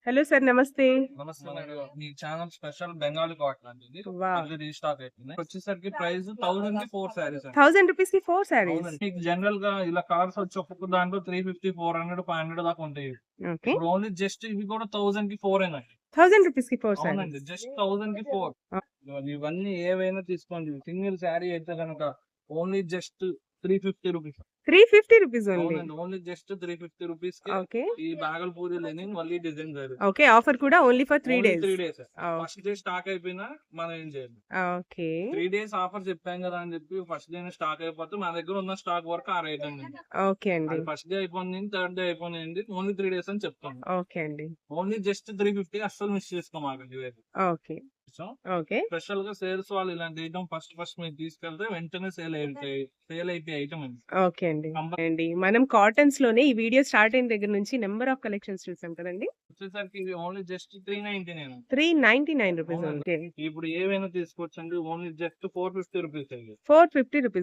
Hello sir నమస్తే. నమస్తే madam. మీ channel special Bengali cotton అండి ఇది. వావ్! మళ్ళీ రీస్టాక్ అయితుంది. వచ్చేసరికి ప్రైస్ 1000 కి 4 సారీస్ అండి. 1000 రూపీస్‌కి 4 సారీస్. అవునండి. మీకు జనరల్ గా ఇలా కలర్స్ వచ్చి ఒక్కొక్క దాంట్లో 350, 400, 500 దాకా ఉంటాయి. ఓకే. ఇప్పుడు ఓన్లీ జస్ట్ ఇవి కూడా 1000 కి 4 ఏనండి. 1000 రూపీస్‌కి 4 సారీస్. అవునండి. జస్ట్ 1000 కి 4. ఇవన్నీ ఏవైనా తీసుకోండి. సింగిల్ శారీ అయితే గనక only just 350 rupees. 350 rupees only. అవునండి. ఓన్లీ జస్ట్ 350 రూపీస్ కి ఓకే. ఈ బాగల్పూరి లెనిన్ మళ్ళీ డిజైన్ జరుగుతుంది. ఓకే. ఆఫర్ కూడా only for 3 only days. 3 days. Oh! First day stock అయిపోయినా మనం ఏం చేయాలి. ఓకే. 3 డేస్ ఆఫర్ చెప్పాం కదా అని చెప్పి ఫస్ట్ డే స్టాక్ అయిపోతే మన దగ్గర ఉన్న స్టాక్ వరకు ఆ రేట్ అండి. ఓకే అండి. అది ఫస్ట్ డే అయిపోయింది, థర్డ్ డే అయిపోయింది, ఓన్లీ 3 డేస్ అని చెప్తాను. ఓకే అండి. ఓన్లీ జస్ట్ 350 అస్సలు మిస్ చేసుకోమాకండి. ఓకే. ఓకే. స్పెషల్ గా సేల్స్ వాళ్ళు ఇలాంటి ఐటమ్ ఫస్ట్ మీరు తీసుకెళ్తే వెంటనే సేల్ అయిపోయే ఐటమ్ అండి. ఓకే అండి. మనం కాటన్స్ లోనే ఈ వీడియో స్టార్ట్ అయిన దగ్గర నుంచి నెంబర్ ఆఫ్ కలెక్షన్స్ చూసాం కదండి. వచ్చేసరికి ఇది ఓన్లీ జస్ట్ 399. 399 రూపీస్ అవునండి. ఓకే. ఇప్పుడు ఏవైనా తీసుకోవచ్చండి. Only just 450 rupees. 450 రూపీస్.